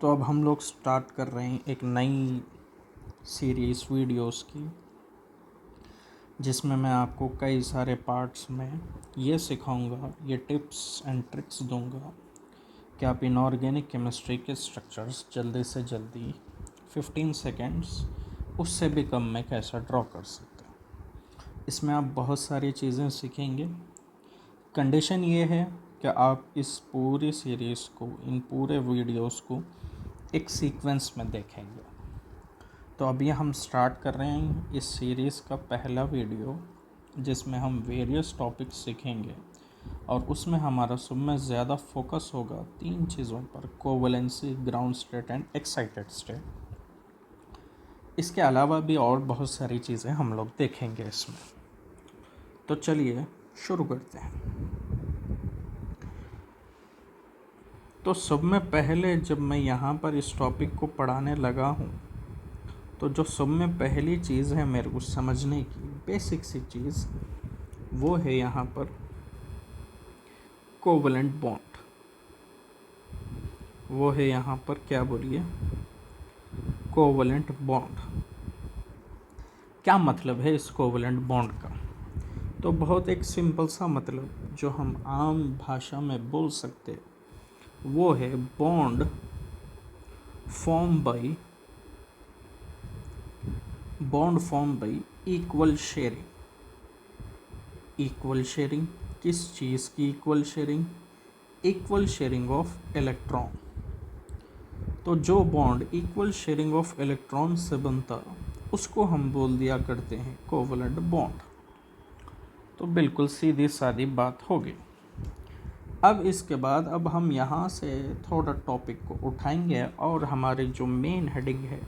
तो अब हम लोग स्टार्ट कर रहे हैं एक नई सीरीज़ वीडियोस की, जिसमें मैं आपको कई सारे पार्ट्स में ये सिखाऊंगा, ये टिप्स एंड ट्रिक्स दूंगा कि आप इनऑर्गेनिक केमिस्ट्री के स्ट्रक्चर्स जल्दी से जल्दी 15 सेकेंड्स उससे भी कम में कैसा ड्रॉ कर सकते हैं। इसमें आप बहुत सारी चीज़ें सीखेंगे। कंडीशन ये है कि आप इस पूरी सीरीज़ को, इन पूरे वीडियोस को एक सीक्वेंस में देखेंगे। तो अभी हम स्टार्ट कर रहे हैं इस सीरीज़ का पहला वीडियो, जिसमें हम वेरियस टॉपिक्स सीखेंगे और उसमें हमारा सब में ज़्यादा फोकस होगा 3 चीज़ों पर: covalency, ground state and excited state. इसके अलावा भी और बहुत सारी चीज़ें हम लोग देखेंगे इसमें। तो चलिए शुरू करते हैं। तो सब में पहले जब मैं यहाँ पर इस टॉपिक को पढ़ाने लगा हूँ, तो जो सब में पहली चीज़ है मेरे को समझने की, बेसिक सी चीज़, वो है यहाँ पर कोवलेंट बॉन्ड। वो है यहाँ पर, क्या बोलिए, कोवलेंट बॉन्ड। क्या मतलब है इस कोवलेंट बॉन्ड का? तो बहुत एक सिंपल सा मतलब जो हम आम भाषा में बोल सकते, वो है bond form by equal sharing. Equal sharing किस चीज़ की? Equal sharing, equal sharing of electron. तो जो bond equal sharing of electron से बनता, उसको हम बोल दिया करते हैं कोवलेंट बॉन्ड। तो बिल्कुल सीधी सादी बात होगी। अब इसके बाद अब हम यहाँ से थोड़ा टॉपिक को उठाएंगे और हमारे जो मेन हेडिंग है,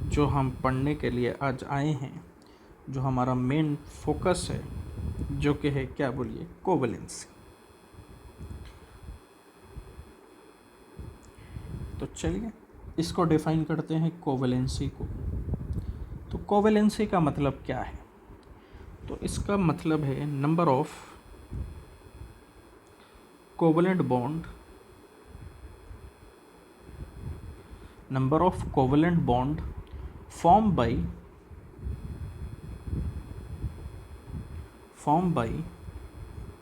जो हम पढ़ने के लिए आज आए हैं, जो हमारा मेन फोकस है, जो कि है, क्या बोलिए, कोवैलेंसी। तो चलिए इसको डिफाइन करते हैं, कोवैलेंसी को। तो कोवैलेंसी का मतलब क्या है? तो इसका मतलब है number of covalent bond, form by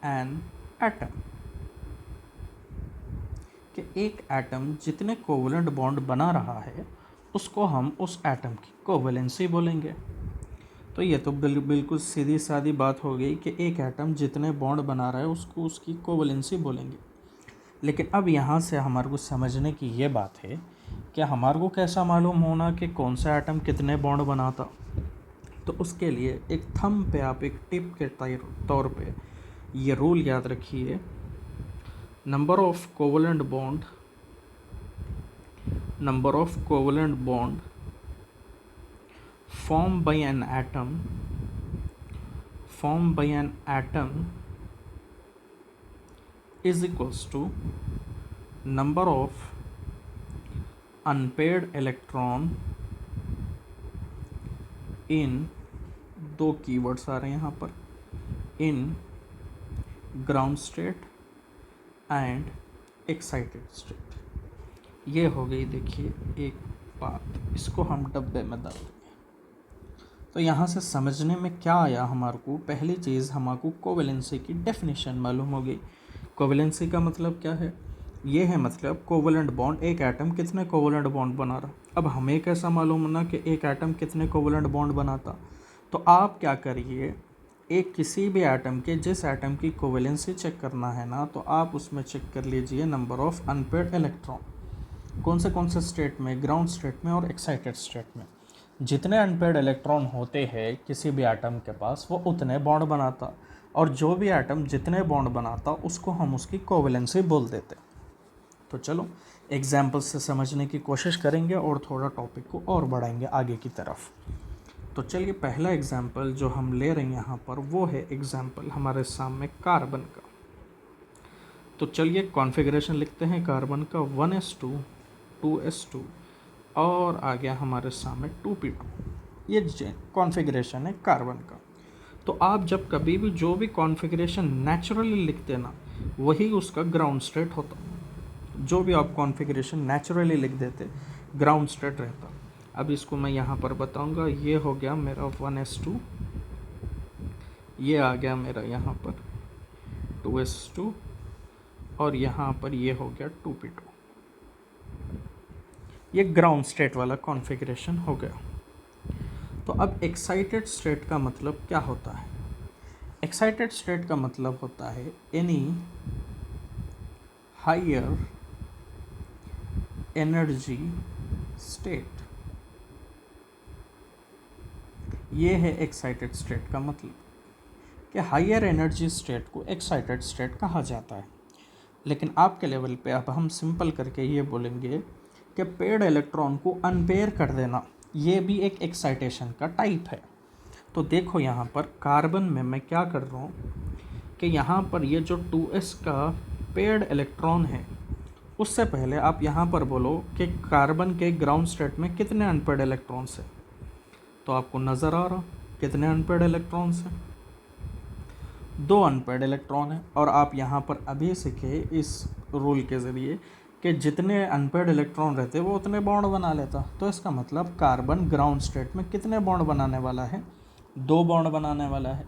an atom. कि एक एटम जितने कोवलेंट बॉन्ड बना रहा है, उसको हम उस एटम की कोवैलेंसी बोलेंगे। तो ये तो बिल्कुल सीधी सादी बात हो गई कि एक एटम जितने बॉन्ड बना रहा है उसको उसकी कोवैलेंसी बोलेंगे। लेकिन अब यहाँ से हमारे को समझने की ये बात है कि हमारे को कैसा मालूम होना कि कौन सा एटम कितने बॉन्ड बनाता। तो उसके लिए एक थंब पे, आप एक टिप के तौर पे ये रूल याद रखिए: number of covalent bond formed by an atom is equals to number of unpaired electron in, दो कीवर्ड्स आ रहे हैं यहाँ पर, in ground state and excited state. ये हो गई, देखिए, एक बात। इसको हम डब्बे में डाल देंगे। तो यहाँ से समझने में क्या आया हमारे को? पहली चीज़, हमारे को कोवैलेंसी की डेफिनेशन मालूम हो गई। कोवैलेंसी का मतलब क्या है? ये है मतलब कोवलेंट बॉन्ड, एक एटम कितने कोवलेंट बॉन्ड बना रहा। अब हमें कैसा मालूम होना कि एक एटम कितने कोवलेंट बॉन्ड बनाता? तो आप क्या करिए, एक किसी भी एटम के, जिस एटम की कोवैलेंसी चेक करना है ना, तो आप उसमें चेक कर लीजिए नंबर ऑफ अनपेयर्ड इलेक्ट्रॉन। कौन से स्टेट में? ग्राउंड स्टेट में और एक्साइटेड स्टेट में। जितने अनपेयर्ड इलेक्ट्रॉन होते हैं किसी भी एटम के पास, वो उतने बॉन्ड बनाता, और जो भी एटम जितने बॉन्ड बनाता, उसको हम उसकी कोवैलेंसी बोल देते। तो चलो एग्जाम्पल से समझने की कोशिश करेंगे और थोड़ा टॉपिक को और बढ़ाएंगे आगे की तरफ। तो चलिए पहला एग्जाम्पल जो हम ले रहे हैं यहाँ पर, वो है एग्जाम्पल हमारे सामने कार्बन का। तो चलिए कॉन्फ़िगरेशन लिखते हैं कार्बन का, 1s2 2s2 और आ गया हमारे सामने 2p2। ये कॉन्फ़िगरेशन है कार्बन का। तो आप जब कभी भी जो भी कॉन्फ़िगरेशन नेचुरली लिखते ना, वही उसका ग्राउंड स्टेट होता। जो भी आप कॉन्फ़िगरेशन नेचुरली लिख देते, ग्राउंड स्टेट रहता। अब इसको मैं यहाँ पर बताऊँगा। ये हो गया मेरा 1s2, ये आ गया मेरा यहाँ पर 2s2, और यहाँ पर ये हो गया 2p2। ये ग्राउंड स्टेट वाला कॉन्फ़िगरेशन हो गया। तो अब एक्साइटेड स्टेट का मतलब क्या होता है? एक्साइटेड स्टेट का मतलब होता है एनी हायर एनर्जी स्टेट। ये है एक्साइटेड स्टेट का मतलब, कि हायर एनर्जी स्टेट को एक्साइटेड स्टेट कहा जाता है। लेकिन आपके लेवल पे अब हम सिंपल करके ये बोलेंगे कि पेड इलेक्ट्रॉन को अनपेयर कर देना, ये भी एक एक्साइटेशन का टाइप है। तो देखो यहाँ पर कार्बन में मैं क्या कर रहा हूँ कि यहाँ पर ये जो 2s का पेड इलेक्ट्रॉन है, उससे पहले आप यहाँ पर बोलो कि कार्बन के ग्राउंड स्टेट में कितने अनपेड इलेक्ट्रॉन्स हैं। तो आपको नज़र आ रहा कितने अनपेड इलेक्ट्रॉन्स हैं? 2 अनपेड इलेक्ट्रॉन है। और आप यहाँ पर अभी सीखे इस रूल के ज़रिए कि जितने अनपेड इलेक्ट्रॉन रहते वो उतने बॉन्ड बना लेता। तो इसका मतलब कार्बन ग्राउंड स्टेट में कितने बॉन्ड बनाने वाला है? 2 बॉन्ड बनाने वाला है।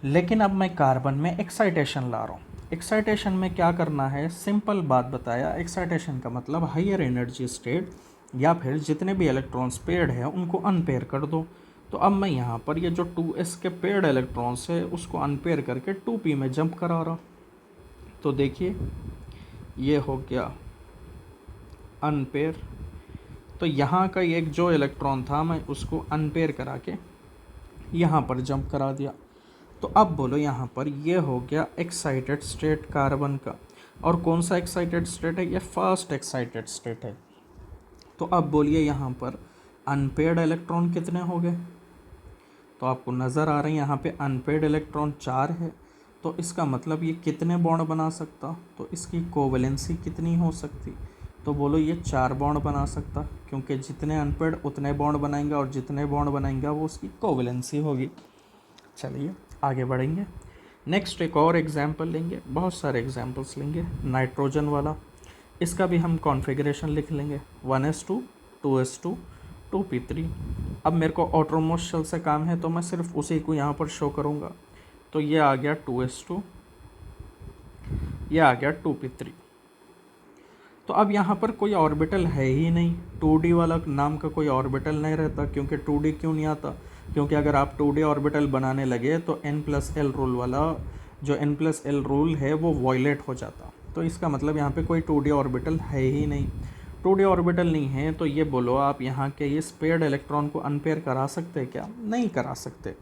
लेकिन अब मैं कार्बन में एक्साइटेशन ला रहा हूँ। एक्साइटेशन में क्या करना है? सिंपल बात बताया। एक्साइटेशन का मतलब हायर एनर्जी स्टेट, या फिर जितने भी इलेक्ट्रॉन्स पेयर्ड है उनको अनपेयर कर दो। तो अब मैं यहाँ पर ये जो 2s के पेयर्ड इलेक्ट्रॉन्स है उसको अनपेयर करके 2p में जंप करा रहा। तो देखिए ये हो गया अनपेयर। तो यहाँ का एक जो इलेक्ट्रॉन था मैं उसको अनपेयर करा के यहाँ पर जंप करा दिया। तो अब बोलो यहाँ पर ये हो गया एक्साइटेड स्टेट कार्बन का। और कौन सा एक्साइटेड स्टेट है? ये फर्स्ट एक्साइटेड स्टेट है। तो अब बोलिए यहाँ पर अनपेयर्ड इलेक्ट्रॉन कितने हो गए? तो आपको नज़र आ रहे हैं यहाँ पे अनपेयर्ड इलेक्ट्रॉन 4 है। तो इसका मतलब ये कितने बॉन्ड बना सकता? तो इसकी कोवैलेंसी कितनी हो सकती? तो बोलो ये 4 बॉन्ड बना सकता, क्योंकि जितने अनपेयर्ड उतने बॉन्ड बनाएंगा, और जितने बॉन्ड बनाएंगा वो उसकी कोवैलेंसी होगी। चलिए आगे बढ़ेंगे। नेक्स्ट एक और एग्जाम्पल लेंगे, बहुत सारे एग्जाम्पल्स लेंगे। नाइट्रोजन वाला, इसका भी हम कॉन्फ़िगरेशन लिख लेंगे। 1s2, 2s2, 2p3। अब मेरे को आउटरमोस्ट शेल से काम है तो मैं सिर्फ उसी को यहाँ पर शो करूँगा। तो ये आ गया 2s2, ये आ गया 2p3। तो अब यहाँ पर कोई ऑर्बिटल है ही नहीं, 2d वाला नाम का कोई ऑर्बिटल नहीं रहता। क्योंकि 2d क्यों नहीं आता? क्योंकि अगर आप 2d ऑर्बिटल बनाने लगे तो n+l रूल वाला, जो n+l रूल है वो वॉयलेट हो जाता। तो इसका मतलब यहाँ पे कोई 2d ऑर्बिटल है ही नहीं। 2d ऑर्बिटल नहीं है तो ये बोलो आप यहाँ के ये पेयर्ड इलेक्ट्रॉन को अनपेयर करा सकते हैं क्या? नहीं करा सकते।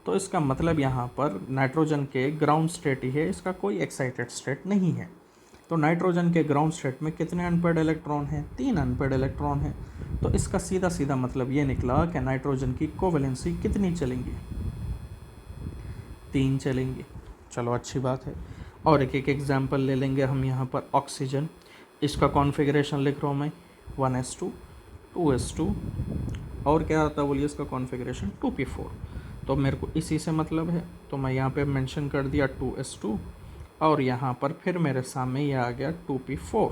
तो इसका मतलब यहाँ पर नाइट्रोजन के ग्राउंड स्टेट ही है, इसका कोई एक्साइटेड स्टेट नहीं है। तो नाइट्रोजन के ग्राउंड स्टेट में कितने अनपेयर्ड इलेक्ट्रॉन हैं? 3 अनपेयर्ड इलेक्ट्रॉन हैं। तो इसका सीधा सीधा मतलब ये निकला कि नाइट्रोजन की कोवैलेंसी कितनी चलेंगी? 3 चलेंगी। चलो अच्छी बात है। और एक एक एग्जाम्पल ले लेंगे हम यहाँ पर। ऑक्सीजन, इसका कॉन्फ़िगरेशन लिख रहा हूँ मैं 1s2, 2s2, और क्या आता है बोलिए इसका कॉन्फ़िगरेशन 2p4। तो मेरे को इसी से मतलब है तो मैं यहाँ पे मेंशन कर दिया 2s2, और यहाँ पर फिर मेरे सामने ये आ गया 2p4।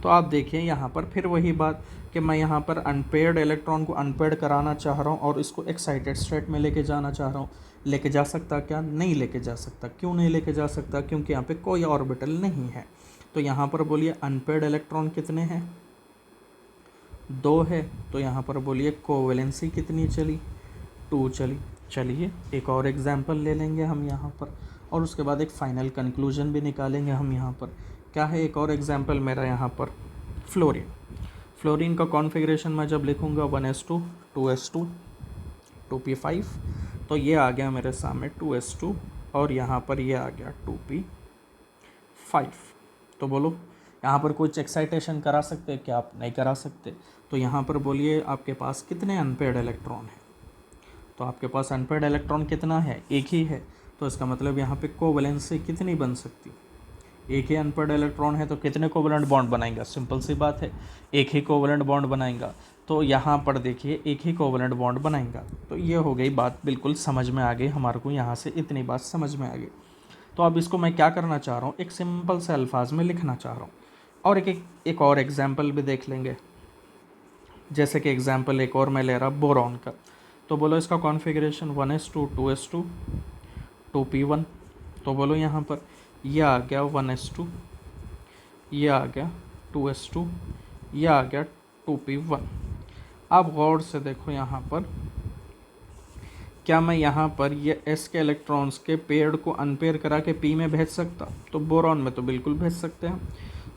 तो आप देखिए यहाँ पर फिर वही बात कि मैं यहाँ पर अनपेयर्ड इलेक्ट्रॉन को अनपेयर्ड कराना चाह रहा हूँ और इसको एक्साइटेड स्टेट में लेके जाना चाह रहा हूँ। लेके जा सकता क्या? नहीं लेके जा सकता। क्यों नहीं लेके जा सकता? क्योंकि यहाँ पे कोई ऑर्बिटल नहीं है। तो यहाँ पर बोलिए अनपेयर्ड इलेक्ट्रॉन कितने हैं? 2 है। तो यहाँ पर बोलिए कोवैलेंसी कितनी चली? 2 चली। चलिए एक और एग्जाम्पल ले लेंगे हम यहाँ पर, और उसके बाद एक फाइनल कंक्लूजन भी निकालेंगे हम यहाँ पर। क्या है एक और एग्जाम्पल मेरा यहाँ पर? फ्लोरीन। फ्लोरीन का कॉन्फ़िगरेशन मैं जब लिखूँगा 1s2, 2s2, 2p5, तो ये आ गया मेरे सामने 2s2, और यहाँ पर ये आ गया 2p5। तो बोलो यहाँ पर कुछ एक्साइटेशन करा सकते हैं क्या? आप नहीं करा सकते। तो यहाँ पर बोलिए आपके पास कितने अनपेयर्ड इलेक्ट्रॉन हैं? तो आपके पास अनपेयर्ड इलेक्ट्रॉन कितना है? एक ही है। तो इसका मतलब यहाँ पे कोवैलेंसी कितनी बन सकती? एक ही अनपेयर्ड इलेक्ट्रॉन है तो कितने कोवैलेंट बॉन्ड बनाएगा? सिंपल सी बात है, एक ही कोवैलेंट बॉन्ड बनाएगा। तो यहाँ पर देखिए एक ही कोवेलेंट बॉन्ड बनाएगा। तो ये हो गई बात, बिल्कुल समझ में आ गई हमारे को, यहाँ से इतनी बात समझ में आ गई। तो अब इसको मैं क्या करना चाह रहा हूँ, एक सिंपल से अल्फाज में लिखना चाह रहा हूँ। और एक और एग्जाम्पल भी देख लेंगे। जैसे कि एग्जाम्पल एक और मैं ले रहा बोरॉन का। तो बोलो इसका कॉन्फ़िगरेशन 1s2 2s2 2p1। तो बोलो यहाँ पर ये आ गया 1s2, ये आ गया 2s2, ये आ गया 2p1। अब गौर से देखो यहाँ पर, क्या मैं यहाँ पर ये s के इलेक्ट्रॉन्स के पेयर को अनपेयर करा के p में भेज सकता? तो बोरॉन में तो बिल्कुल भेज सकते हैं।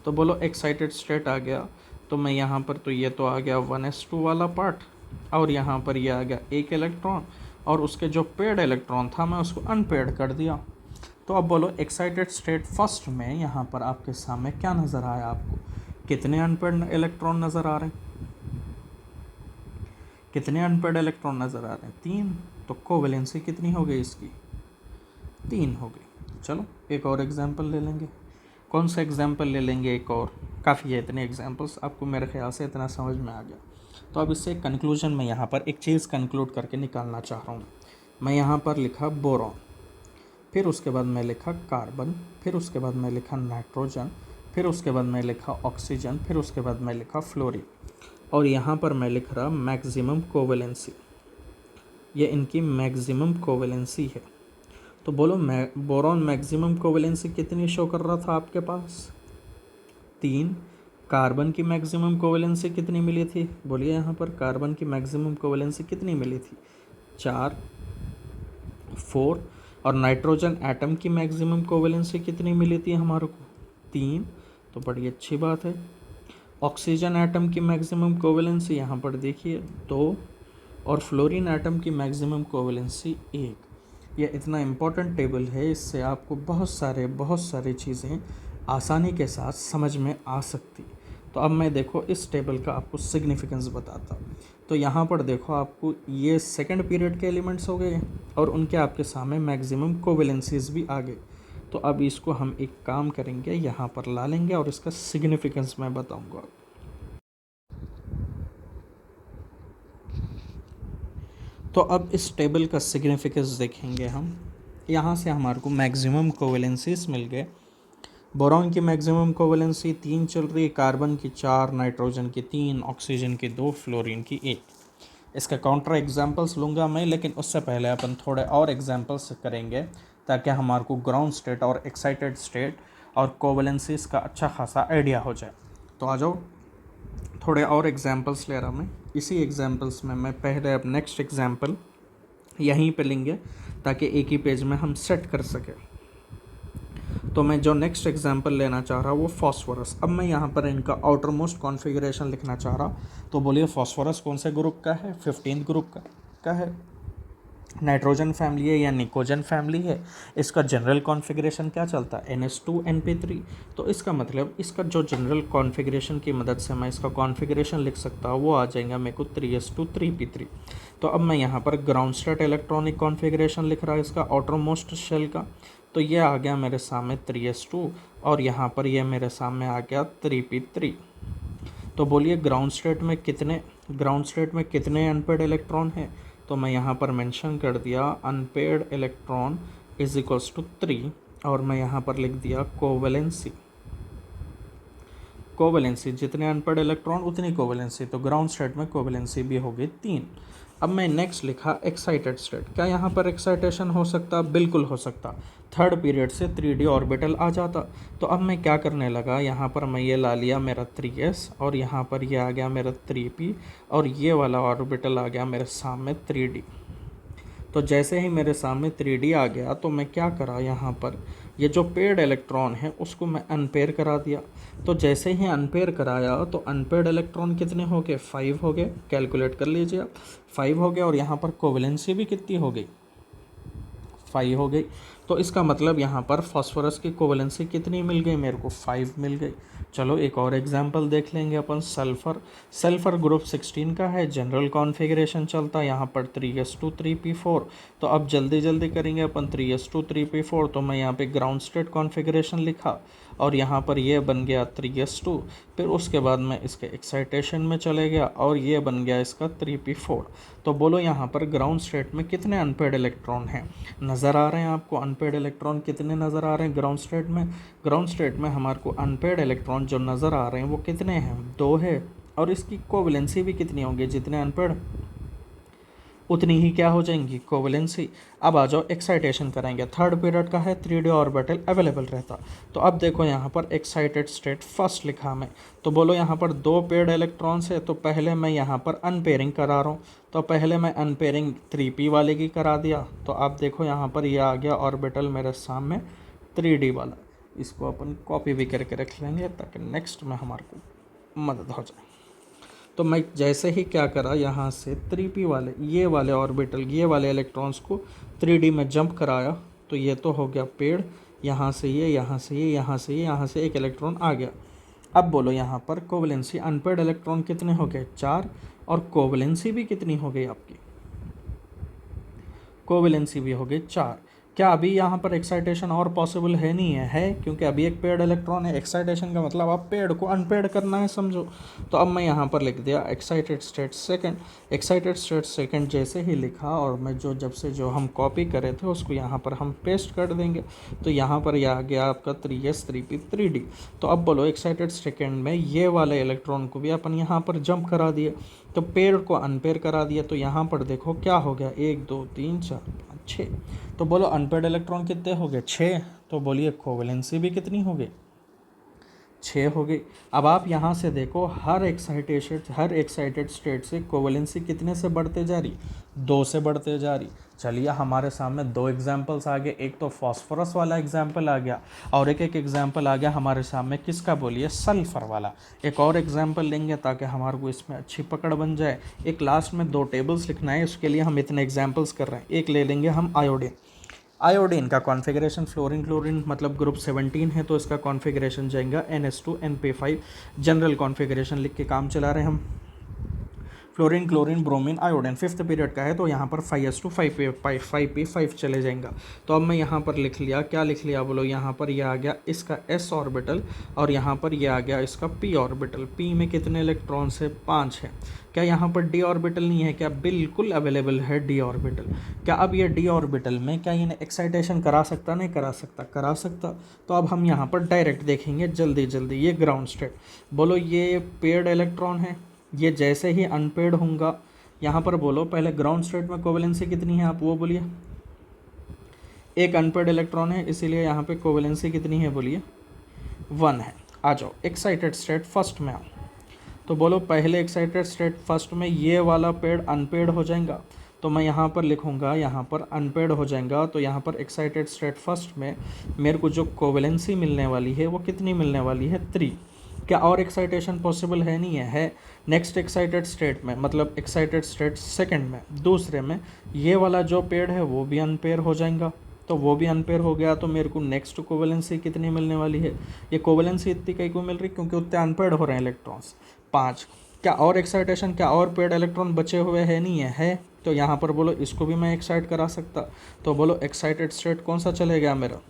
तो बोलो एक्साइटेड स्टेट आ गया, तो मैं यहाँ पर, तो ये तो आ गया 1s2 वाला पार्ट, और यहाँ पर ये आ गया एक इलेक्ट्रॉन, और उसके जो पेयर्ड इलेक्ट्रॉन था मैं उसको अनपेयर्ड कर दिया। तो अब बोलो एक्साइटेड स्टेट फर्स्ट में यहाँ पर आपके सामने क्या नज़र आया आपको? कितने अनपेयर्ड इलेक्ट्रॉन नज़र आ रहे हैं? कितने अनपेयर्ड इलेक्ट्रॉन नज़र आ रहे हैं? 3। तो कोवेलेंसी कितनी हो गई इसकी? 3 हो गई। चलो एक और एग्जांपल ले लेंगे। कौन सा एग्जांपल ले लेंगे? एक और, काफ़ी है इतने एग्जांपल्स, आपको मेरे ख्याल से इतना समझ में आ गया। तो अब इससे कंक्लूजन में यहाँ पर एक चीज़ कंक्लूड करके निकालना चाह रहा हूँ। मैं यहाँ पर लिखा बोरॉन, फिर उसके बाद मैं लिखा कार्बन, फिर उसके बाद मैं लिखा नाइट्रोजन, फिर उसके बाद मैं लिखा ऑक्सीजन, फिर उसके बाद मैं लिखा फ्लोरीन, और यहाँ पर मैं लिख रहा मैक्सिमम कोवेलेंसी। ये इनकी मैक्सिमम कोवेलेंसी है। तो बोलो बोरॉन मैक्सिमम कोवेलेंसी कितनी शो कर रहा था आपके पास? 3। कार्बन की मैक्सिमम कोवेलेंसी कितनी मिली थी? बोलिए यहाँ पर कार्बन की मैक्सिमम कोवेलेंसी कितनी मिली थी? 4। और नाइट्रोजन एटम की मैक्सिमम कोवेलेंसी कितनी मिली थी हमारे को? 3। तो बड़ी अच्छी बात है। ऑक्सीजन एटम की मैक्सिमम कोवेलेंसी यहाँ पर देखिए 2, और फ्लोरीन एटम की मैक्सिमम कोवेलेंसी 1। यह इतना इम्पोर्टेंट टेबल है, इससे आपको बहुत सारी चीज़ें आसानी के साथ समझ में आ सकती। तो अब मैं देखो इस टेबल का आपको सिग्निफिकेंस बताता। तो यहाँ पर देखो आपको ये सेकंड पीरियड के एलिमेंट्स हो गए, और उनके आपके सामने मैक्सिमम कोवेलेंसीज भी आ गए। तो अब इसको हम एक काम करेंगे, यहाँ पर ला लेंगे और इसका सिग्निफिकेंस मैं बताऊँगा। तो अब इस टेबल का सिग्निफिकेंस देखेंगे हम। यहाँ से हमारे को मैक्सिमम कोवेलेंसीज मिल गए। बोरॉन की मैक्सिमम कोवेलेंसी 3 चल रही है, कार्बन की 4, नाइट्रोजन की 3, ऑक्सीजन की 2, फ्लोरीन की 1। इसका काउंटर एग्जांपल्स लूँगा मैं, लेकिन उससे पहले अपन थोड़े और एग्जांपल्स करेंगे ताकि हमारे को ग्राउंड स्टेट और एक्साइटेड स्टेट और कोवेलेंसीज का अच्छा खासा आइडिया हो जाए। तो आ जाओ, थोड़े और एग्जांपल्स ले रहा मैं। इसी एग्जांपल्स में मैं पहले अब नेक्स्ट एग्जांपल यहीं पे लेंगे ताकि एक ही पेज में हम सेट कर सकें। तो मैं जो नेक्स्ट एग्जांपल लेना चाह रहा हूँ वो फॉस्फोरस। अब मैं यहाँ पर इनका आउटर मोस्ट कॉन्फ़िगरेशन लिखना चाह रहा। तो बोलिए फॉस्फोरस कौन से ग्रुप का है? 15th ग्रुप का है। नाइट्रोजन फैमिली है या निकोजन फैमिली है। इसका जनरल कॉन्फ़िगरेशन क्या चलता है? NH2NP3। तो इसका मतलब इसका जो जनरल कॉन्फ़िगरेशन की मदद से मैं इसका कॉन्फ़िगरेशन लिख सकता हूँ वो आ जाएगा मेरे को 3s2 3p3। तो अब मैं यहाँ पर ग्राउंड स्टेट इलेक्ट्रॉनिक कॉन्फ़िगरेशन लिख रहा है इसका आउटर मोस्ट शेल का। तो ये आ गया मेरे सामने 3s2, और यहाँ पर ये मेरे सामने आ गया 3p3। तो बोलिए ग्राउंड स्टेट में कितने अनपेयर्ड इलेक्ट्रॉन हैं? तो मैं यहाँ पर मेंशन कर दिया unpaired electron is equals to 3, और मैं यहाँ पर लिख दिया कोवेलेंसी जितने अनपेयर्ड इलेक्ट्रॉन उतनी कोवेलेंसी। तो ग्राउंड स्टेट में कोवेलेंसी भी हो गई 3। अब मैं नेक्स्ट लिखा एक्साइटेड स्टेट। क्या यहाँ पर एक्साइटेशन हो सकता? बिल्कुल हो सकता। थर्ड पीरियड से 3d ऑर्बिटल आ जाता। तो अब मैं क्या करने लगा, यहाँ पर मैं ये ला लिया मेरा 3s, और यहाँ पर ये आ गया मेरा 3p, और ये वाला ऑर्बिटल आ गया मेरे सामने 3d। तो जैसे ही मेरे सामने 3d आ गया तो मैं क्या करा, यहाँ पर ये जो पेयर्ड इलेक्ट्रॉन है उसको मैं अनपेयर करा दिया। तो जैसे ही अनपेयर कराया तो अनपेयर्ड इलेक्ट्रॉन कितने हो गए? 5 हो गए। कैलकुलेट कर लीजिए आप, 5 हो गए। और यहाँ पर कोवेलेंसी भी कितनी हो गई? 5 हो गई। तो इसका मतलब यहाँ पर फास्फोरस की कोवेलेंसी कितनी मिल गई मेरे को, 5 मिल गई। चलो एक और एग्जांपल देख लेंगे अपन। सल्फर ग्रुप 16 का है, जनरल कॉन्फ़िगरेशन चलता है यहाँ पर 3s2 3p4। तो अब जल्दी जल्दी करेंगे अपन 3s2 3p4। तो मैं यहाँ पे ग्राउंड स्टेट कॉन्फ़िगरेशन लिखा और यहाँ पर ये बन गया 3s2। फिर उसके बाद मैं इसके एक्साइटेशन में चले गया और ये बन गया इसका 3p4। तो बोलो यहाँ पर ग्राउंड स्टेट में कितने अनपेड इलेक्ट्रॉन हैं, नज़र आ रहे हैं आपको अनपेड इलेक्ट्रॉन कितने नज़र आ रहे हैं ग्राउंड स्टेट में? ग्राउंड स्टेट में हमारे को अनपेड इलेक्ट्रॉन जो नज़र आ रहे हैं वो कितने हैं, 2 है। और इसकी कोवलेंसी भी कितनी होंगी, जितने अनपेड उतनी ही क्या हो जाएंगी, कोवलेंसी। अब आ जाओ एक्साइटेशन करेंगे, थर्ड पीरियड का है, 3d ऑर्बिटल अवेलेबल रहता। तो अब देखो यहाँ पर एक्साइटेड स्टेट फर्स्ट लिखा मैं। तो बोलो यहाँ पर 2 पेयर्ड इलेक्ट्रॉन्स है, तो पहले मैं यहाँ पर अनपेयरिंग करा रहा हूँ। तो पहले मैं अनपेयरिंग 3p वाले की करा दिया। तो अब देखो यहाँ पर ये आ गया ऑर्बिटल मेरे सामने 3d वाला। इसको अपन कॉपी भी करके रख लेंगे ताकि नेक्स्ट में हमारे को मदद हो जाए। तो मैं जैसे ही क्या करा, यहाँ से 3p वाले ये वाले ऑर्बिटल ये वाले इलेक्ट्रॉन्स को 3d में जंप कराया। तो ये तो हो गया पेड़, यहाँ से ये यहाँ से ये यहाँ से ये यहाँ से एक इलेक्ट्रॉन आ गया। अब बोलो यहाँ पर कोवलेंसी अनपेड इलेक्ट्रॉन कितने हो गए, 4। और कोवलेंसी भी कितनी हो गई आपकी, कोवलेंसी भी हो गई 4। क्या अभी यहाँ पर एक्साइटेशन और पॉसिबल है, नहीं है, है क्योंकि अभी एक पेड इलेक्ट्रॉन है। एक्साइटेशन का मतलब आप पेड को अनपेड करना है, समझो। तो अब मैं यहाँ पर लिख दिया excited state second. Excited state second जैसे ही लिखा और मैं जब से हम कॉपी करे थे उसको यहाँ पर हम पेस्ट कर देंगे। तो यहाँ पर यह आ गया आपका 3s3p3d। तो अब बोलो एक्साइटेड सेकंड में ये वाले इलेक्ट्रॉन को भी अपन यहाँ पर जंप करा दिए, तो पेयर को अनपेयर करा दिया। तो यहाँ पर देखो क्या हो गया, 1 2 3 4 5 6। तो बोलो अनपेड इलेक्ट्रॉन कितने हो गए, 6। तो बोलिए कोवलेंसी भी कितनी हो गई, 6 हो गई। अब आप यहाँ से देखो हर एक्साइटेड स्टेट से कोवलेंसी कितने से बढ़ते जा रही, 2 से बढ़ते जा रही। चलिए हमारे सामने 2 एग्जाम्पल्स आ गए, एक तो फॉस्फोरस वाला एग्जाम्पल आ गया और एक एग्जाम्पल आ गया हमारे सामने किसका, बोलिए सल्फर वाला। एक और एग्जाम्पल लेंगे ताकि हमारे को इसमें अच्छी पकड़ बन जाए। एक लास्ट में 2 टेबल्स लिखना है, उसके लिए हम इतने एग्जाम्पल्स कर रहे हैं। एक ले लेंगे हम आयोडीन। आयोडीन का कॉन्फ़िगरेशन फ्लोरीन क्लोरीन मतलब ग्रुप 17 है, तो इसका कॉन्फ़िगरेशन जाएगा NH2NP5। जनरल कॉन्फ़िगरेशन लिख के काम चला रहे हैं हम। Fluorine chlorine bromine iodine 5th period का है, तो यहाँ पर 5s2 5p5 चले जाएगा। तो अब मैं यहाँ पर लिख लिया, क्या लिख लिया बोलो, यहाँ पर यह आ गया इसका s ऑर्बिटल और यहाँ पर यह आ गया इसका p ऑर्बिटल। p में कितने इलेक्ट्रॉन्स है, 5 है। क्या यहाँ पर d ऑर्बिटल नहीं है, क्या बिल्कुल अवेलेबल है d ऑर्बिटल। क्या अब ये d ऑर्बिटल में क्या इन्हें एक्साइटेशन करा सकता, नहीं करा सकता, करा सकता। तो अब हम यहाँ पर डायरेक्ट देखेंगे जल्दी जल्दी। ये ग्राउंड स्टेट, बोलो ये पेड इलेक्ट्रॉन है, ये जैसे ही अनपेड होगा यहाँ पर बोलो पहले ग्राउंड स्टेट में कोवलेंसी कितनी है, आप वो बोलिए। एक अनपेड इलेक्ट्रॉन है इसीलिए यहाँ पे कोवलेंसी कितनी है, बोलिए 1 है। आ जाओ एक्साइटेड स्टेट फर्स्ट में आओ। तो बोलो पहले एक्साइटेड स्टेट फर्स्ट में ये वाला पेड अनपेड हो जाएगा। तो मैं यहाँ पर लिखूँगा, यहाँ पर अनपेड हो जाएगा। तो यहाँ पर एक्साइटेड स्टेट फर्स्ट में मेरे को जो कोवलेंसी मिलने वाली है वो कितनी मिलने वाली है, 3। क्या और एक्साइटेशन पॉसिबल है, नहीं है। नेक्स्ट एक्साइटेड स्टेट में मतलब एक्साइटेड स्टेट सेकंड में दूसरे में ये वाला जो पेड़ है वो भी अनपेयर हो जाएगा। तो वो भी अनपेयर हो गया तो मेरे को नेक्स्ट कोवलेंसी कितनी मिलने वाली है, ये कोवलेंसी इतनी कहीं को मिल रही क्योंकि उतने अनपेयर हो रहे हैं इलेक्ट्रॉन्स, 5। क्या और एक्साइटेशन, क्या और पेड इलेक्ट्रॉन बचे हुए हैं, नहीं है। तो यहाँ पर बोलो इसको भी मैं एक्साइट करा सकता। तो बोलो एक्साइटेड स्टेट कौन सा चलेगा मेरा,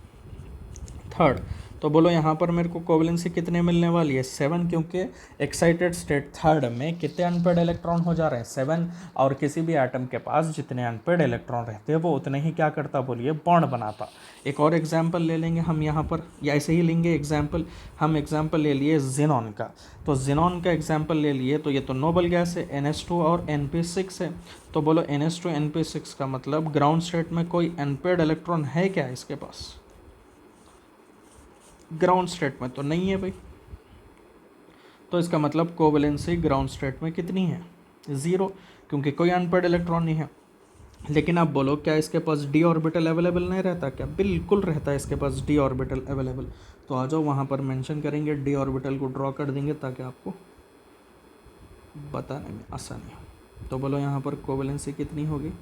थर्ड। तो बोलो यहाँ पर मेरे को कोवलेंसी कितने मिलने वाली है, 7, क्योंकि एक्साइटेड स्टेट थर्ड में कितने अनपेड इलेक्ट्रॉन हो जा रहे हैं, 7। और किसी भी एटम के पास जितने अनपेड इलेक्ट्रॉन रहते हैं वो उतने ही क्या करता, बोलिए बॉन्ड बनाता। एक और एग्जाम्पल ले लेंगे हम यहाँ पर, या ऐसे ही लेंगे एग्जाम्पल। हम एग्जाम्पल ले लिए जिनॉन का। तो जिनॉन का एग्जाम्पल ले लिए, तो ये तो नोबल गैस है, NH2 और NP6 है। तो बोलो NH2 NP6 का मतलब ग्राउंड स्टेट में कोई अनपेड इलेक्ट्रॉन है क्या इसके पास, ग्राउंड स्टेट में तो नहीं है भाई। तो इसका मतलब कोवलेंसी ग्राउंड स्टेट में कितनी है, 0, क्योंकि कोई अनपेड इलेक्ट्रॉन नहीं है। लेकिन आप बोलो क्या इसके पास d ऑर्बिटल अवेलेबल नहीं रहता, क्या बिल्कुल रहता है इसके पास d ऑर्बिटल अवेलेबल। तो आ जाओ वहाँ पर मेंशन करेंगे, d ऑर्बिटल को ड्रॉ कर देंगे ताकि आपको बताने में आसानी हो। तो बोलो यहाँ पर कोवलेंसी कितनी होगी,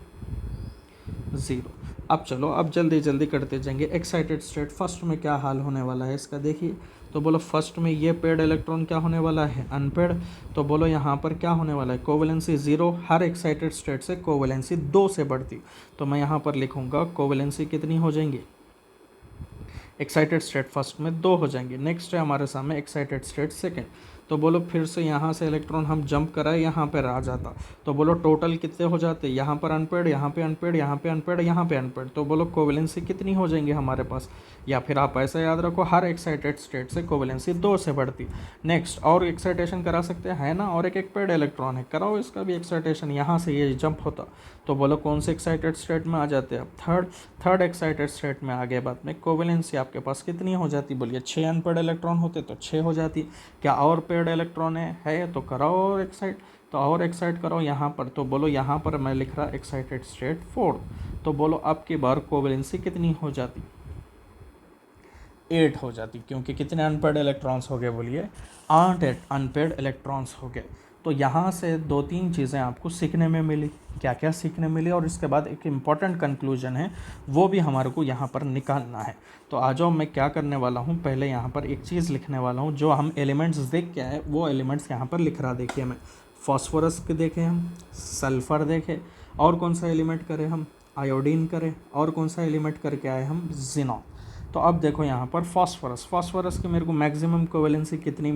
ज़ीरो। अब चलो, अब जल्दी जल्दी करते जाएंगे। एक्साइटेड स्टेट फर्स्ट में क्या हाल होने वाला है इसका देखिए। तो बोलो फर्स्ट में ये पेड इलेक्ट्रॉन क्या होने वाला है, अनपेड। तो बोलो यहाँ पर क्या होने वाला है, कोवेलेंसी ज़ीरो। हर एक्साइटेड स्टेट से कोवेलेंसी 2 से बढ़ती। तो मैं यहाँ पर लिखूँगा कोवेलेंसी कितनी हो जाएंगी, एक्साइटेड स्टेट फर्स्ट में 2 हो जाएंगे। नेक्स्ट है हमारे सामने एक्साइटेड स्टेट सेकेंड। तो बोलो फिर से यहाँ से इलेक्ट्रॉन हम जंप कराए, यहाँ पर आ जाता। तो बोलो टोटल कितने हो जाते, यहाँ पर अनपेड, यहाँ पे अनपेड, यहाँ पे अनपेड, यहाँ पे अनपेड। तो बोलो कोवेलेंसी कितनी हो जाएंगी हमारे पास, या फिर आप ऐसा याद रखो हर एक्साइटेड स्टेट से कोवेलेंसी 2 से बढ़ती। नेक्स्ट और एक्साइटेशन करा सकते हैं ना, और एक पेड इलेक्ट्रॉन है, कराओ इसका भी एक्साइटेशन, यहाँ से ये जंप होता। तो बोलो कौन से एक्साइटेड स्टेट में आ जाते हैं अब, थर्ड एक्साइटेड स्टेट में आगे बाद में कोवेलेंसी आपके पास कितनी हो जाती, बोलिए 6 अनपेड इलेक्ट्रॉन होते तो 6 हो जाती। क्या और पेड इलेक्ट्रॉन है तो कराओ और एक्साइट, तो और एक्साइट करो यहाँ पर। तो बोलो यहाँ पर मैं लिख रहा एक्साइटेड स्टेट 4। तो बोलो अब की बार कोवेलेंसी कितनी हो जाती, 8 हो जाती, क्योंकि कितने अनपेड इलेक्ट्रॉन्स हो गए, बोलिए 8 अनपेड इलेक्ट्रॉन्स हो गए। तो यहाँ से 2-3 चीज़ें आपको सीखने में मिली। क्या क्या सीखने मिली, और इसके बाद एक इम्पॉर्टेंट कंक्लूजन है वो भी हमारे को यहाँ पर निकालना है। तो आ जाओ, मैं क्या करने वाला हूँ, पहले यहाँ पर एक चीज़ लिखने वाला हूँ। जो हम एलिमेंट्स देख के आए वो एलिमेंट्स यहाँ पर लिख रहा। देखिए मैं फॉस्फोरस के देखे, हम सल्फ़र देखे, और कौन सा एलिमेंट करें हम, आयोडीन करें, और कौन सा एलिमेंट करके आए हम, जिनॉन। तो अब देखो यहाँ पर फास्फोरस की मेरे को मैक्सिमम कोवेलेंसी कितनी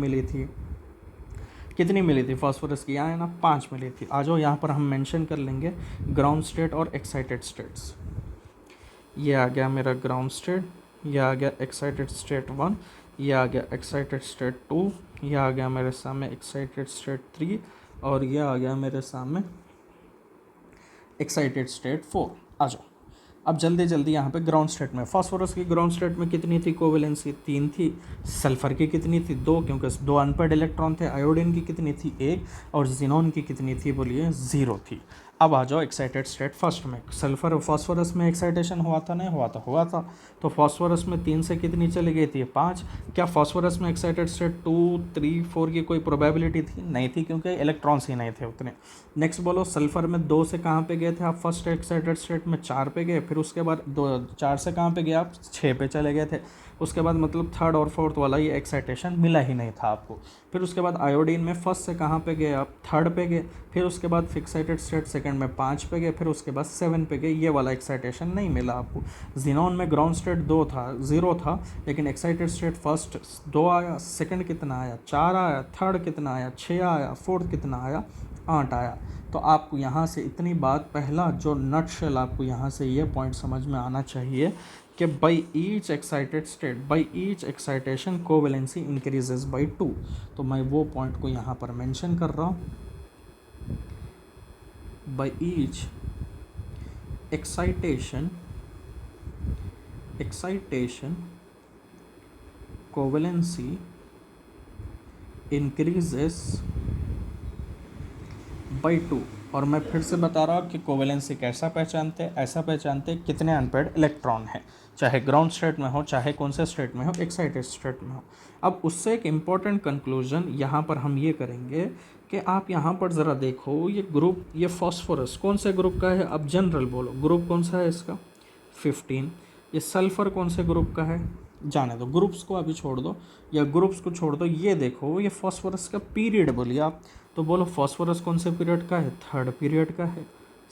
मिली थी, फास्फोरस की, यहाँ है ना 5 मिली थी। आ जाओ यहाँ पर हम मेंशन कर लेंगे ग्राउंड स्टेट और एक्साइटेड स्टेट्स। ये आ गया मेरा ग्राउंड स्टेट, ये आ गया एक्साइटेड स्टेट 1, ये आ गया एक्साइटेड स्टेट 2, ये आ गया मेरे सामने एक्साइटेड स्टेट 3, और ये आ गया मेरे सामने एक्साइटेड स्टेट 4। आ जाओ अब जल्दी जल्दी यहाँ पे ग्राउंड स्टेट में, फास्फोरस की ग्राउंड स्टेट में कितनी थी कोवेलेंसी, 3 थी। सल्फर की कितनी थी, 2, क्योंकि 2 अनपेड इलेक्ट्रॉन थे। आयोडीन की कितनी थी, 1, और जिनॉन की कितनी थी, बोलिए 0 थी। अब आ जाओ एक्साइटेड स्टेट फर्स्ट में, सल्फर फास्फोरस में एक्साइटेशन हुआ था, नहीं हुआ था, हुआ था। तो फास्फोरस में 3 से कितनी चली गई थी, 5। क्या फास्फोरस में एक्साइटेड स्टेट 2, 3, 4 की कोई प्रोबेबिलिटी थी, नहीं थी, क्योंकि इलेक्ट्रॉन्स ही नहीं थे उतने। नेक्स्ट बोलो सल्फर में 2 से कहाँ पे गए थे आप, फर्स्ट एक्साइटेड स्टेट में 4 पे गए, फिर उसके बाद 4 से कहाँ पे गए आप, 6 पे चले गए थे। उसके बाद मतलब थर्ड और फोर्थ वाला ये एक्साइटेशन मिला ही नहीं था आपको। फिर उसके बाद आयोडीन में फर्स्ट से कहाँ पे गए आप, 3rd पे गए। फिर उसके बाद एक्साइटेड स्टेट सेकंड में 5 पे गए, फिर उसके बाद 7 पे गए, ये वाला एक्साइटेशन नहीं मिला आपको। जिनॉन में ग्राउंड स्टेट 2 था, 0 था, लेकिन एक्साइटेड स्टेट फर्स्ट 2 आया, सेकंड कितना आया, 4 आया, थर्ड कितना आया, 6 आया, फोर्थ कितना आया, 8 आया। तो आपको यहाँ से इतनी बात, पहला जो नटशेल आपको यहाँ से ये पॉइंट समझ में आना चाहिए कि by each excited state, by each excitation covalency increases by 2। तो मैं वो पॉइंट को यहाँ पर मेंशन कर रहा हूँ। By each excitation covalency increases by 2। और मैं फिर से बता रहा हूँ कि कोवेलेंसी कैसा पहचानते हैं, ऐसा पहचानते हैं कितने अनपेड इलेक्ट्रॉन हैं, चाहे ग्राउंड स्टेट में हो, चाहे कौन से स्टेट में हो, एक्साइटेड स्टेट में हो। अब उससे एक इम्पॉर्टेंट कंक्लूजन यहाँ पर हम ये करेंगे कि आप यहाँ पर ज़रा देखो, ये ग्रुप, ये फॉस्फोरस कौन से ग्रुप का है, अब जनरल बोलो ग्रुप कौन सा है इसका, 15। ये सल्फ़र कौन से ग्रुप का है, जाने दो, ग्रुप्स को अभी छोड़ दो, या ग्रुप्स को छोड़ दो। ये देखो, ये फॉस्फोरस का पीरियड बोलिए आप, तो बोलो फास्फोरस कौन से पीरियड का है, 3rd पीरियड का है।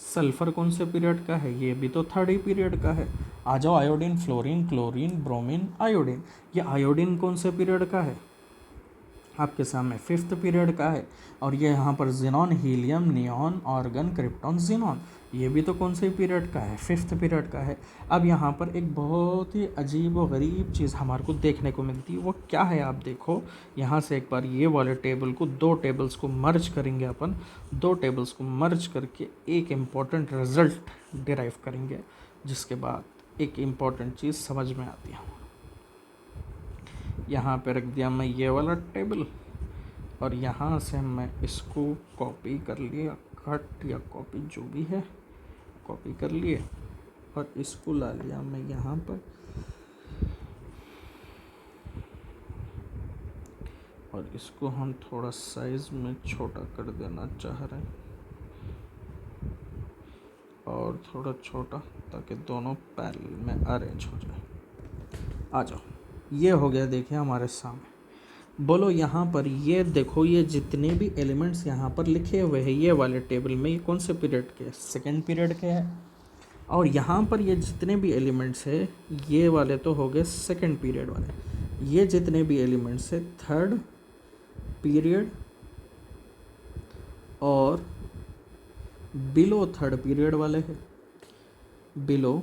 सल्फर कौन से पीरियड का है, ये भी तो 3rd ही पीरियड का है। आ जाओ iodine, fluorine, chlorine, bromine, iodine, ये आयोडीन कौन से पीरियड का है, आपके सामने 5th पीरियड का है। और ये यहाँ पर xenon, helium, neon, argon, krypton, xenon, ये भी तो कौन से पीरियड का है, 5th पीरियड का है। अब यहाँ पर एक बहुत ही अजीब व गरीब चीज़ हमारे को देखने को मिलती है, वो क्या है आप देखो। यहाँ से एक बार ये वाले टेबल को, 2 टेबल्स को मर्ज करेंगे अपन, 2 टेबल्स को मर्ज करके एक इम्पॉर्टेंट रिजल्ट डिराइव करेंगे, जिसके बाद एक इम्पॉर्टेंट चीज़ समझ में आती है। यहाँ पे रख दिया मैं ये वाला टेबल, और यहाँ से मैं इसको कॉपी कर लिया, कट या कॉपी जो भी है, कॉपी कर लिए, और इसको ला लिया मैं यहाँ पर, और इसको हम थोड़ा साइज़ में छोटा कर देना चाह रहे हैं, और थोड़ा छोटा ताकि दोनों पैरेलल में अरेंज हो जाए। आ जाओ, ये हो गया देखिए हमारे सामने। बोलो यहाँ पर ये देखो, ये जितने भी एलिमेंट्स यहाँ पर लिखे हुए हैं ये वाले टेबल में, ये कौन से पीरियड के? सेकेंड पीरियड के हैं। और यहाँ पर ये जितने भी एलिमेंट्स हैं ये वाले तो हो गए सेकेंड पीरियड वाले। ये जितने भी एलिमेंट्स हैं थर्ड पीरियड और बिलो थर्ड पीरियड वाले हैं, बिलो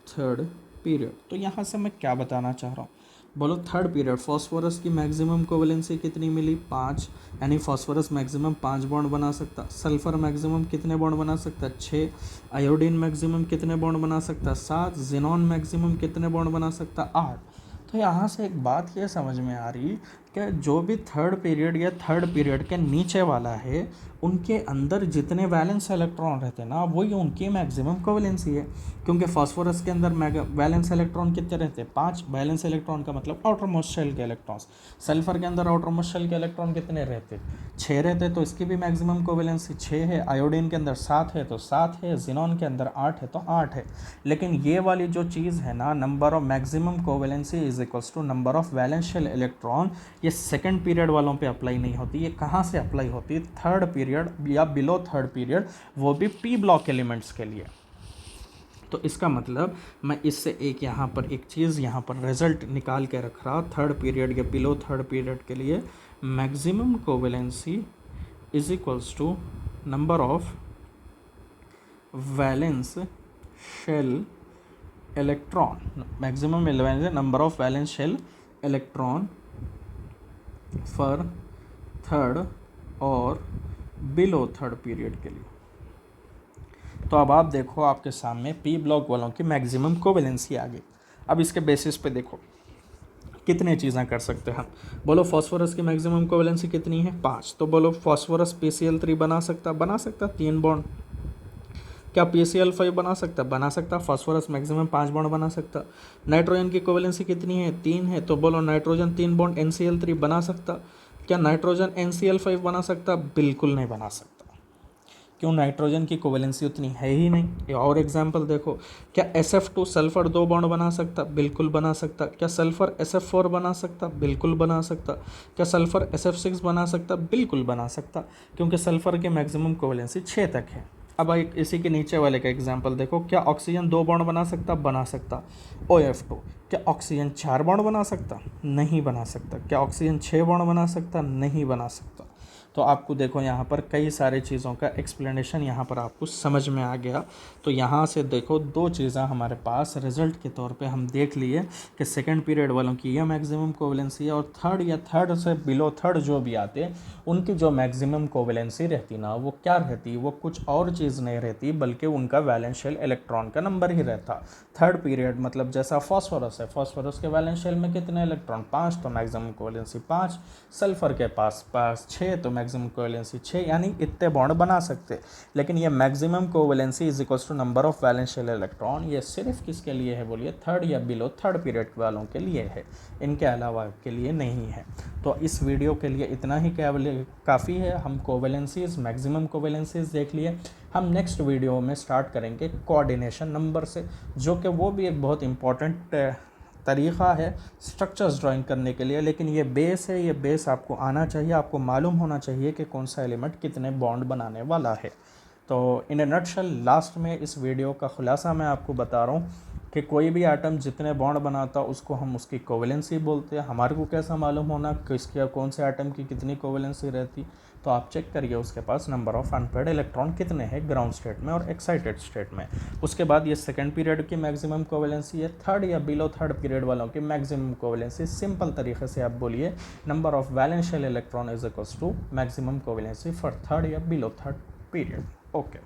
थर्ड पीरियड। तो यहाँ से मैं क्या बताना चाह रहा हूँ, बोलो थर्ड पीरियड फॉस्फोरस की मैक्सिमम कोवेलेंसी कितनी मिली? 5, यानी फॉस्फोरस मैक्सिमम 5 बॉन्ड बना सकता। सल्फर मैक्सिमम कितने बॉन्ड बना सकता? 6। आयोडीन मैक्सिमम कितने बॉन्ड बना सकता? 7। जिनॉन मैक्सिमम कितने बॉन्ड बना सकता? 8। तो यहाँ से एक बात ये समझ में आ रही कि जो भी थर्ड पीरियड या थर्ड पीरियड के नीचे वाला है उनके अंदर जितने वैलेंस इलेक्ट्रॉन रहते हैं ना वही उनकी मैक्सिमम कोवेलेंसी है। क्योंकि फास्फोरस के अंदर वैलेंस इलेक्ट्रॉन कितने रहते हैं? 5। वैलेंस इलेक्ट्रॉन का मतलब आउटर मोस्ट शेल के इलेक्ट्रॉन्स। सल्फर के अंदर आउटर मोस्ट शेल के इलेक्ट्रॉन कितने रहते? 6 रहते, तो इसकी भी मैक्सिमम कोवेलेंसी 6 है। आयोडीन के अंदर 7 है तो 7 है। जिनॉन के अंदर 8 है तो 8 है। लेकिन ये वाली जो चीज़ है ना, number of maximum covalency is equals to number of valence shell electron, ये सेकंड पीरियड वालों पे अप्लाई नहीं होती। ये कहाँ से अप्लाई होती है? थर्ड पीरियड या बिलो थर्ड पीरियड, वो भी पी ब्लॉक एलिमेंट्स के लिए। तो इसका मतलब मैं इससे एक यहाँ पर एक चीज़ यहाँ पर रिजल्ट निकाल के रख रहा, थर्ड पीरियड या बिलो थर्ड पीरियड के लिए maximum covalency is equals to number of valence shell electron. Maximum number of valence shell electron for third और बिलो थर्ड पीरियड के लिए। तो अब आप देखो आपके सामने पी ब्लॉक वालों की मैक्सिमम कोवेलेंसी आ गई। अब इसके बेसिस पे देखो कितने चीज़ें कर सकते हैं हम। बोलो फॉस्फोरस की मैक्सिमम कोवेलेंसी कितनी है? 5। तो बोलो फॉस्फोरस PCl3 बना सकता 3 बॉन्ड। क्या PCl5 बना सकता? फॉस्फोरस मैक्सिमम 5 बॉन्ड बना सकता। नाइट्रोजन की कोवेलेंसी कितनी है? 3 है। तो बोलो नाइट्रोजन 3 बॉन्ड NCl3 बना सकता। क्या नाइट्रोजन NCl5 बना सकता? बिल्कुल नहीं बना सकता। क्यों? नाइट्रोजन की कोवेलेंसी उतनी है ही नहीं। और एग्जांपल देखो, क्या SF2 सल्फर 2 बॉन्ड बना सकता? बिल्कुल बना सकता। क्या सल्फर SF4 बना सकता? बिल्कुल बना सकता। क्या सल्फर SF6 बना सकता? बिल्कुल बना सकता, क्योंकि सल्फर की मैक्सिमम कोवेलेंसी 6 तक है। अब एक इसी के नीचे वाले का एग्जांपल देखो, क्या ऑक्सीजन 2 बॉन्ड बना सकता? बना सकता। OF2। क्या ऑक्सीजन 4 बॉन्ड बना सकता? नहीं बना सकता। क्या ऑक्सीजन 6 बॉन्ड बना सकता? नहीं बना सकता। तो आपको देखो यहाँ पर कई सारी चीज़ों का एक्सप्लेनेशन यहाँ पर आपको समझ में आ गया। तो यहाँ से देखो 2 चीज़ें हमारे पास रिजल्ट के तौर पे हम देख लिए कि सेकंड पीरियड वालों की यह मैक्सिमम कोवेलेंसी है, और थर्ड या थर्ड से बिलो थर्ड जो भी आते उनकी जो मैक्सिमम कोवेलेंसी रहती ना वो क्या रहती? वो कुछ और चीज़ नहीं रहती बल्कि उनका वैलेंस शेल इलेक्ट्रॉन का नंबर ही रहता। थर्ड पीरियड मतलब जैसा फॉस्फोरस है, फॉस्फोरस के वैलेंस शेल में कितने इलेक्ट्रॉन? 5, तो मैक्सिमम कोवेलेंसी 5। सल्फर के पास 6, तो मैक्सिमम कोवेलेंसी 6, यानी इतने बॉन्ड बना सकते। लेकिन ये maximum covalency is equals to number of valence shell electron, ये सिर्फ किसके लिए है बोलिए? थर्ड या बिलो थर्ड पीरियड वालों के लिए है, इनके अलावा के लिए नहीं है। तो इस वीडियो के लिए इतना ही काफ़ी है। हम कोवेलेंसीज मैक्सिमम कोवेलेंसीज देख लिए। हम नेक्स्ट वीडियो में स्टार्ट करेंगे कोऑर्डिनेशन नंबर से, जो कि वो भी एक बहुत इम्पॉर्टेंट तरीक़ा है स्ट्रक्चर्स ड्राइंग करने के लिए। लेकिन ये बेस है, ये बेस आपको आना चाहिए, आपको मालूम होना चाहिए कि कौन सा एलिमेंट कितने बॉन्ड बनाने वाला है। तो इन ए नटशल लास्ट में इस वीडियो का खुलासा मैं आपको बता रहा हूँ कि कोई भी आइटम जितने बॉन्ड बनाता उसको हम उसकी कोवेलेंसी बोलते हैं। हमारे को कैसा मालूम होना किसके कौन से आइटम की कितनी कोवेलेंसी रहती? तो आप चेक करिए उसके पास नंबर ऑफ अनपेयर्ड इलेक्ट्रॉन कितने हैं ग्राउंड स्टेट में और एक्साइटेड स्टेट में। उसके बाद ये सेकंड पीरियड की मैक्सिमम कोवेलेंसी है। थर्ड या बिलो थर्ड पीरियड वालों की मैक्सिमम कोवेलेंसी सिंपल तरीके से आप बोलिए number of valence shell electron is equals to maximum covalency for third या बिलो थर्ड पीरियड। ओके।